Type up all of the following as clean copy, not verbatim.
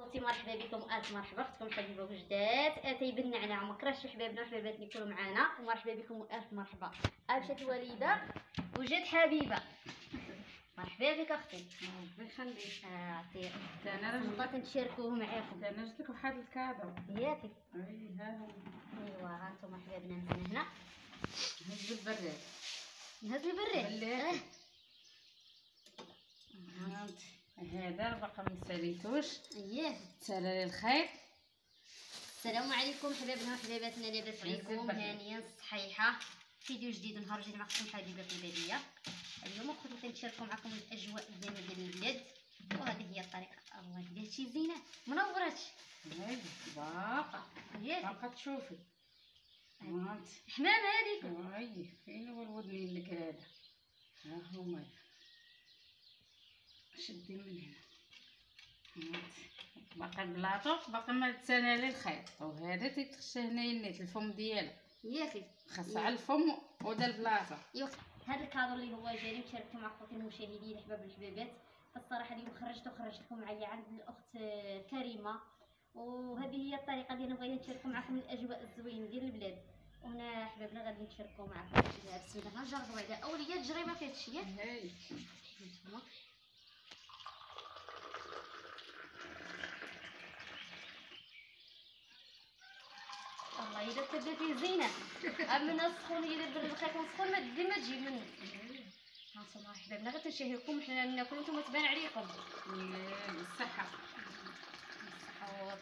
خوتي مرحبا بكم، مرحبا اختكم حبيبه وجدات اتاي بالنعناع ومكرش حبابنا وحباباتنا يكونوا معنا، ومرحبا بكم والف مرحبا. مشات الوالده وجات حبيبه، مرحبا بك اختي. ربي يخليك. عطيك انا والله كنتشاركوه معاكم. انا جبت لك واحد الكادو ياكي اي ها هو. ايوا ها انتم حبابنا نتنا هنا هز البراد نهز البراد. هذا باقا ما ساليتوش. اييه تسالى الخير. السلام عليكم حبابنا وحباباتنا، لاباس عليكم؟ هانيا صحيحه. فيديو جديد نهار جديد معكم حبيبه الباديه. اليوم اخوتي كنشاركوا معكم الاجواء ديال البلاد، وهذه هي الطريقه. الله يدير شي زينه منورات. هاي باقا تشوفي حمام هذيك. هاي فين هو الودنين لك هذا؟ ها هما شدي من هنا. باقا البلاطو باقا ما تسالى لي الخيط، وهذا تيتخشى هنا النيت الفم ديالها ياكي خاص على الفم ودا البلاطو. هذا الكادو اللي هو جاري مشاركته مع خوتي المشاهدين الحباب الحبابات. الصراحه اليوم خرجتكم معايا عند الاخت كريمه، وهذه هي الطريقه ديالنا بغينا نشاركوا معكم الاجواء الزوينه ديال البلاد. وهنا حبابنا غادي نشاركوا معكم. بسم الله نجربوا بعدا اوليات تجربه في هذا الشيء. هاي والله الا تبدا فيه زينه. اما السخون الا البرد خايفين سخون ما تجي منه. هانتوما حبابنا غير تنشهيكم حنا ناكلو نتوما تبان عليكم. بالصحه. بالصحه.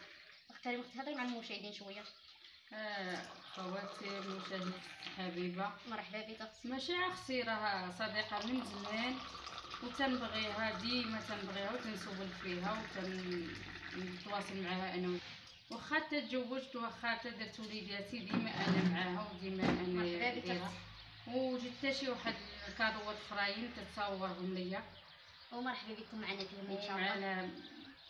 اختاري تهضري مع المشاهدين شويه. خواتي المشاهدين حبيبه مرحبا بك اختي. ماشي اختي، راه صديقه من زمان وتنبغيها ديما، تنبغيها وتنسول فيها وتنتواصل معها انا. واخا تزوجت واخا درت وليداتي ديما انا معاها وديما انا فيها. وجدت حتى شي واحد الكادوات اخرين تتصورهم ليا. ومرحبا بكم معنا فيهم ان شاء الله. معنا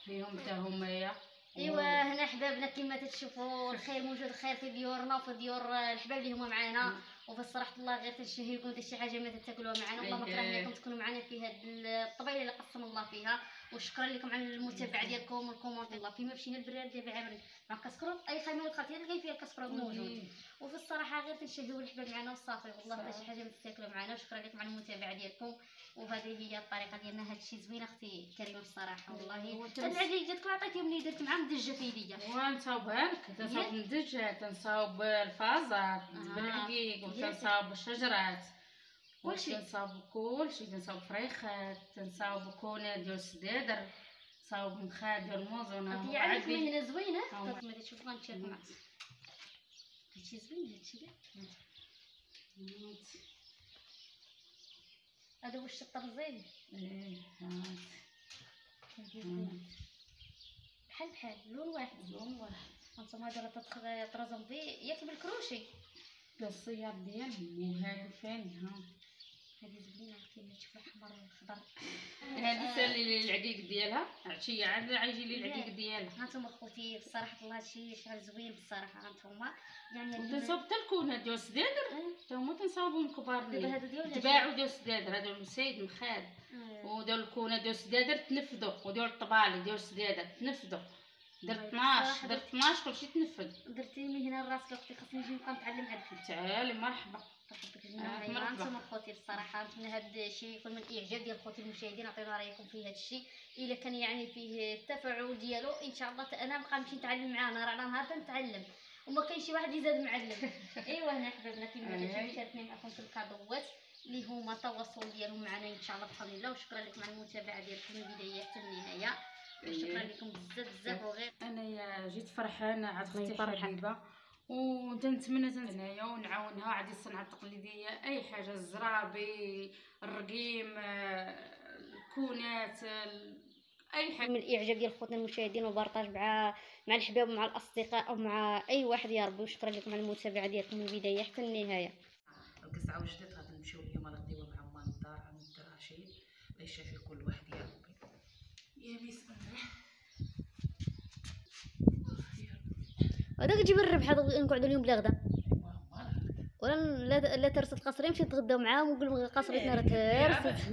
فيهم حتى همايا. ايوا هنا حبابنا كما تتشوفوا الخير موجود، الخير في ديورنا وفي ديور الحباب اللي هما معنا. وفي الصراحه الله غير تنشهيكم حتى شي حاجه ما تاكلوها معنا. والله ما كرهنا لكم تكونوا معنا في هذه الطبيله اللي قسم الله فيها. وشكرا لكم على المتابعه ديالكم والكومونت. الله فيما مشينا البراد دابا عامل مع كسكروط اي خيمه دخلتي لقيت فيها الكسكروط موجود. وفي الصراحه غير تنشهيو الحباب معنا وصافي. والله حتى شي حاجه ما تاكلوا معنا. وشكرا لكم على المتابعه ديالكم. وهذه هي الطريقه ديالنا. هذا الشيء زوين اختي كريمه الصراحه. والله هاد العاديه ديالكم عطيتيهم لي درت معاهم دجه في يديا. ونصاوبها لك، تنصاوب الدجاج، تنصاوب الفازات بالحقيق، وتنصاوب الشجرات، كلشي تنصاوب كلشي. تنصاوب فريخات، تنصاوب كونه ديال السدادر، تنصاوب مخاد ديال الموزونه. هي عندك من هنا زوينه. كما تشوفوا غنشارك معكم. هادشي زوين هادشي كاع. هذا واش الطرزين؟ بحال لون واحد. هانتوما هذا راه طرزهم فيه ياك بالكروشي الصياد ديالهم. وهذا ثاني هذه زوينه كيما تشوفوا الاحمر والخضر. هذه سالي العقيق ديالها عشيه عاد عايجي لي العقيق ديالها. هانتوما خوتي بصراحه الله هادشي شحال زوين بصراحه. هانتوما يعني تنصاوب حتى الكونه ديال السدادر حتى هما تنصاوبهم كبار. دابا هادو ديال تباعوا ديال السدادر، هادو المسيد مخاد. وديال الكونه ديال السدادر تنفذوا، وديال الطبالي ديال السدادر تنفذوا. درت 12 كلشي تنفذ. درتي من هنا لراسك اختي. خاصني نجي نبقى نتعلم عندك. تعالي مرحبا. مرحبا. انتم خوتي بصراحه نتمنى هذا الشيء يكون من الاعجاب ديال خوتي المشاهدين. عطيونا رايكم في هذا الشيء. الا كان يعني فيه التفاعل ديالو ان شاء الله انا نبقى نمشي نتعلم معاه نهار على نهار تنتعلم. وما كاين شي واحد يزاد معلم. ايوا هنا حبابنا كما كتشوفوا شاركنا معكم في الكادوات اللي هما التواصل ديالهم معنا ان شاء الله بفضل الله. وشكرا لكم على المتابعه ديالكم من البدايه حتى النهايه. شكرا لكم بزاف وغير انا جيت فرحانه عاد اختي حبيبه. ونتمنى هنايا ونعاونها. عادي الصنعه التقليديه اي حاجه، الزرابي، الرقيم، الكونات، اي حاجه. من الاعجاب ديال خوتنا المشاهدين وبارطاج مع الحباب ومع الاصدقاء ومع اي واحد يا ربي. وشكرا لكم على المتابعه ديالكم من البدايه حتى النهايه. القصعه وجدت غادي نمشيو اليوم غنديوها مع عمان الدار عند رشيد باش يشافي كل واحد يا ربي. يا بسم الله. هذاك تجيب الربح. هذا نقعدوا اليوم بلا غدا ولا لا ترست القصريه نمشي نتغداو معاهم ونقول قصريتنا راه ترست.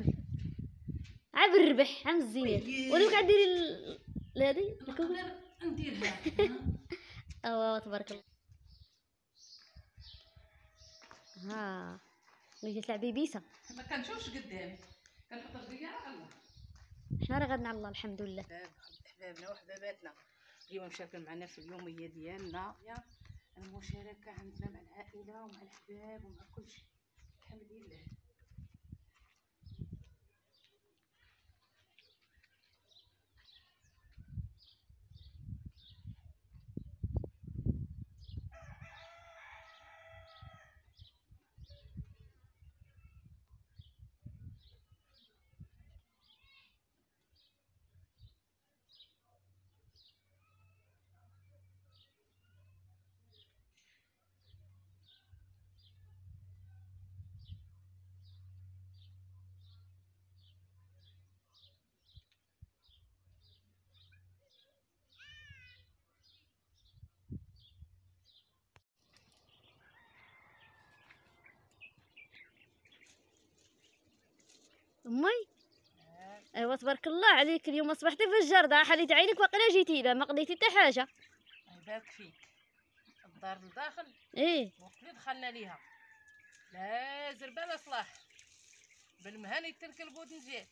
عا بالربح عا مزيان. ولا قاعد ديري لا هذه نقدر نديرها. تبارك الله. ها بغيتي تلعبي بيسه؟ ما كنشوفش قدامي، كنحط رجليا على الله. حنا راه غادنا على الله الحمد لله. احبابنا وحباباتنا اليوم مشاركين معنا في اليوميه ديالنا، المشاركه عندنا مع العائله ومع الحباب ومع كل شيء. الحمد لله. امي ايوا تبارك الله عليك، اليوم اصبحتي في الجردة، حليتي عينك واقيلا جيتي لا ما قضيتي حتى حاجه. يبارك فيك. الدار لداخل ايه وقت اللي دخلنا ليها لا زربه لا صلاح بالمهني تنكلبو نجي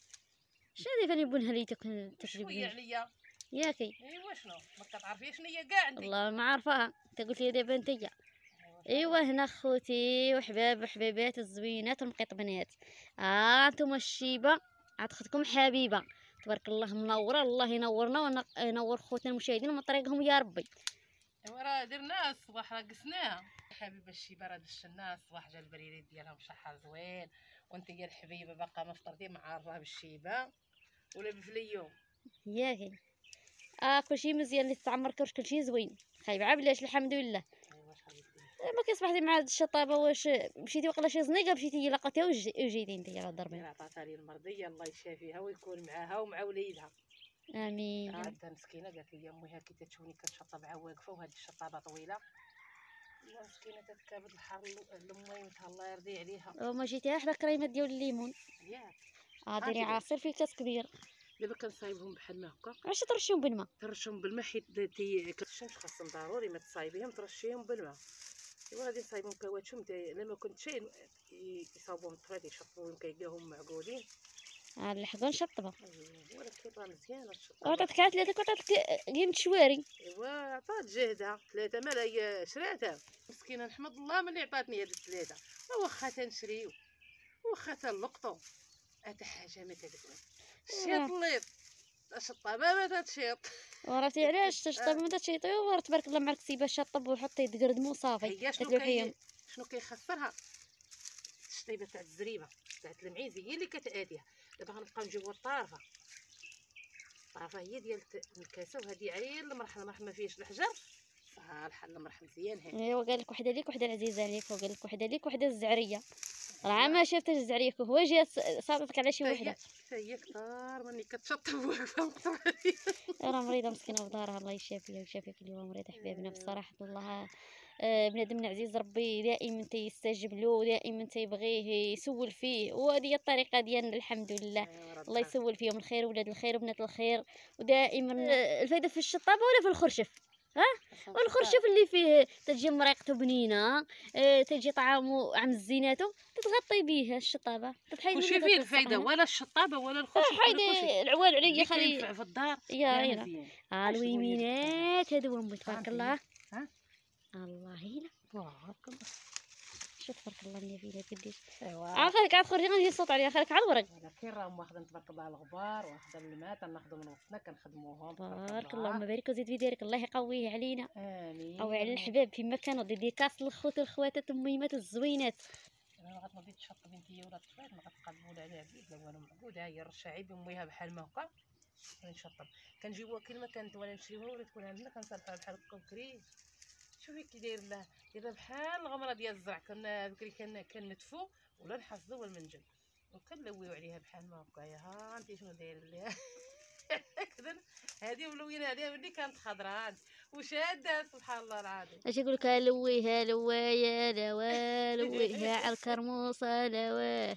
شادي كان يبون هليتك شويه عليا ياكي. ايوا شنو ما كتعرفيش شنو كاع عندي. والله ما عارفاها، انت قلت لي دابا انتيا. ايوا هنا خوتي وحباب وحبيبات الزوينات والمقيطبنات، انتم الشيبه عاد اختكم حبيبه تبارك الله منوره، الله ينورنا وينور خوتنا المشاهدين من طريقهم يا ربي. ايوا راه درنا الصباح راه قسناها حبيبه الشيبه راه دشنا الصباح جا البريريد ديالها مشحر زوين، وانت يا الحبيبه باقا ما فطرتي معارفه بالشيبه ولا بفليو ياكي. كلشي مزيان اللي تعمر كلشي زوين خايبه عبلاش الحمد لله. ايوا حبيبتي ما كيصبحتي مع هاد الشطابه، واش مشيتي وقلا شي زنيقه مشيتي لقيتيها وجيتي انت راه ضربي. عطاتها لي المرضيه الله يشافيها ويكون معاها ومع وليدها. امين. عاد مسكينه قالت لي امي ها كي تشوفني كنشطب عا واقفه وهاد الشطابه طويله. يا مسكينه تتكابد الحر لميمتها الله يرضي عليها. وما جيتيها حدا كريمه ديال الليمون، ياك ديري عصير في كاس كبير، دابا كنصايبهم بحال ما هكا علاش ترشيهم بالماء؟ ترشهم بالماء حيت الشمس خاصهم ضروري ما تصايبيهم ترشيهم بالماء. ايوا غادي نصايبهم كواتشهم لما كنت شي يصاوبهم الطفات يشطبوهم كيلقاهم معقودين. اللحظه نشطبها ولكن راه مزيانه الشطابه. عطاتك عاد ثلاثه عطاتك قيمه شواري. ايوا عطات جهدها ثلاثه مال هي شراتها مسكينه نحمد الله ملي عطاتني هاد الثلاثه، واخا تنشريو واخا تنلقطو حتى حاجه ما تدخل الشيط الليط الشطابه ما تتشيط. وراتي علاش تشطب ما تشيطيو تبارك الله مع الكتيبه شطب وحطي تقردمو صافي. هي شنو كيخسرها الشطيبه تاع الزريبه تاع المعيز هي اللي كتاديها. دابا غنبقاو نجيبو الطرافه، الطرافه هي ديال الكاسه وهذه عير المرح ما فيهش الحجر صالحه المرح مزيان. هي ايوا قال لك وحده ليك وحده العزيزه عليك، وقال لك وحده ليك وحده الزعريه، راه ما شفتش الزعريه هو جات صابتك على شي وحده. هي كثار مني كتشطب واقفه مقطوعه. راه مريضه مسكينه بدارها الله يشافيها ويشافيك اليوم مريضه حبابنا بصراحه الله. بنادم عزيز ربي دائما تيستجيب له، دائما تيبغيه يسول فيه، وهذه هي الطريقه ديالنا الحمد لله. الله يسول فيهم الخير ولاد الخير وبنات الخير، ودائما الفايده في الشطابه ولا في الخرشف. والخرشف اللي فيه تجي مريقته بنينه، تجي طعامه عم زيناته تتغطي به الشطابه. كلشي فيه الفايده ولا الشطابه ولا الخرشف. حيدي العوال عليا خلي في الدار يا هنا الويمينات هادو امي تبارك الله. الله هنا تبارك الله شوف تبارك الله اللي فيها كديش. ايوا خليك عاد خرجي غندير الصوت عليها خليك على الورق. ولكن راهم واخدين تبارك الله الغبار واخدين الماء تناخذوا من وقتنا كنخدموهم تبارك الله. اللهم بارك وزيد في ديرك الله يقويه علينا. امين. قوي على الحباب فيما كانوا ديديكاس للخوت والخواتات الميمات الزوينات. انا غتنوضي تشطب انت يا ولاد الطفال ما غتقلبوا عليها بيد لا والو معقوده هي الرشاعي باميها بحال ما هكا كنشطب كنجيبوها كلمه كانت ولا نشريوها ولا تكون عندنا كنصلحوها بحال هكا بكري. شوفي كي داير لها دايرها بحال الغمره ديال الزرع كنا بكري كنتفو ولا نحصدو ولا المنجل وكنلويو عليها بحال ما هكا. ها انت شنو داير ليها هكذا هذه ملوينه عليها ملي كانت خضراء وشاده سبحان الله العظيم. اش يقول لك لويها لوايا لوا لويها على الكرموسه لوا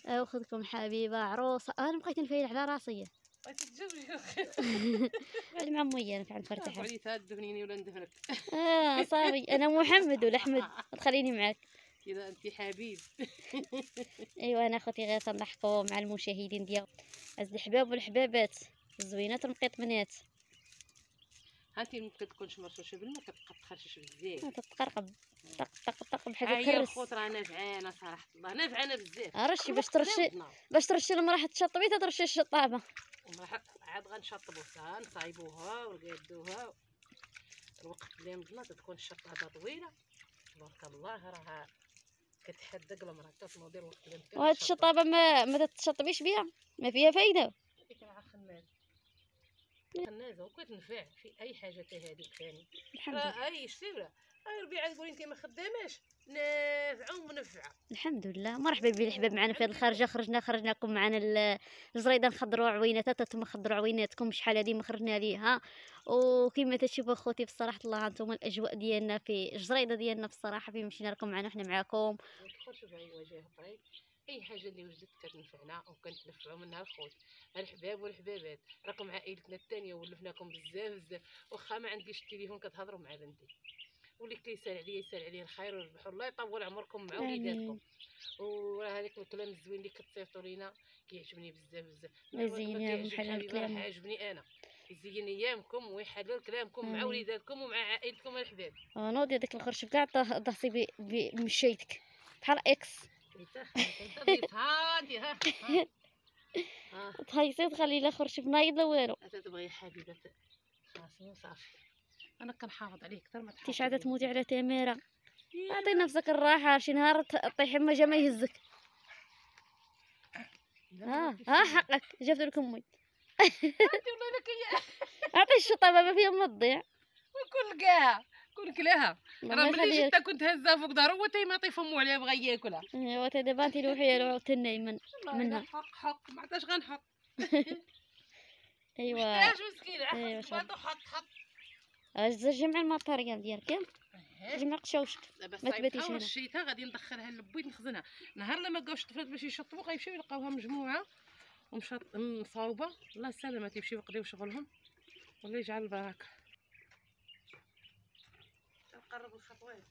او خذكم حبيبه عروسه. انا بقيت نفايل على راسي بغيتي تتزوجي بعد مع مويا انا فعلا فرتاحه. قعدي تدفنيني ولا ندفنك صافي انا محمد ولا احمد تخليني معاك. كذا انت حبيب. ايوا انا اخوتي غير تنضحكوا مع المشاهدين ديال عز الحباب والحبابات الزوينات المقيطمنات. ها انت ما كتكونش مرشوشه بالما كتبقى تخرشش بزاف تتقرقب طق طق طق بحال هي كرس. الخوت راه نافعانه صراحه الله نافعانه بزاف. رشي باش ترشي المراه تشطبي ترشي الشطابه. عاد غنشطبوها نصايبوها ونقادوها الوقت اللي مضنا تكون الشطابه طويله تبارك الله راه كتحدق المراه كتنوضي الوقت اللي مكان. وهاد الشطابه ما تتشطبيش بها ما فيها فايده. هذيك راه خنازه وكتنفع في اي حاجه حتى هذيك ثاني. الحمد لله. راه اي شتي راه الربيعه تقولي انت ما خداماش نافعه ومنفعه. الحمد لله. مرحبا بالحباب معنا في هذه الخرجه. خرجناكم معنا الجريده نخضروا عوينات حتى خضروا عويناتكم شحال هذه ما خرجنا ليها. وكما تشوفوا اخوتي بصراحه الله انتم الاجواء ديالنا في الجريده ديالنا بصراحه فين مشينا لكم معنا حنا معاكم. تخرجوا في اي وجه الطريق اي حاجه اللي وجدت كتنفعنا وكنتنفعوا منها الخوت الحباب والحبابات. راكم عائلتنا الثانيه ولفناكم بزاف واخا ما عنديش التليفون كتهضروا مع بنتي واللي كيسال عليا يسال عليه الخير ويربحوا الله يطول عمركم مع وليداتكم. وراه هذاك الكلام الزوين اللي كتصيفطوا لينا كيعجبني بزاف. يزين يا محل الكلام عاجبني انا يزين ايامكم ويحلل كلامكم مع وليداتكم ومع عائلتكم الحباب. نوضي هذاك الخرش كاع ضغطي بمشيتك بحال اكس تهيصي تخلي لا خرش بنايض لا والو. تبغي حبيبه خلاص صافي انا كنحافظ عليه اكثر ما تحافظ. انت عاده تموتي على تماره اعطي نفسك الراحه شي نهار طيحي ما جا ما يهزك. حقك جبت لكم امي والله لك اعطي الشطابه ما فيها ما تضيع كل كلاها راه ملي جيت كنت هزها فوق دارو هو تيما طيف امو عليها بغا ياكلها. ايوا تا دابا انت الوحيده اللي عاودت نايمه منها. حق ما عرفتش غنحط. ايوا محتاج مسكينه حط جمع الماتيريال ديالك ياك جمع قشاوشك ما تباتيش هنا. الشيته غادي ندخلها للبيت نخزنها نهار لما بقاوش الطفلات باش يشطبوا غيمشيو يلقاوها مجموعه مصاوبه. الله السلامه يمشيو يقضيو شغلهم والله يجعل البركه. نقربوا الخطوات.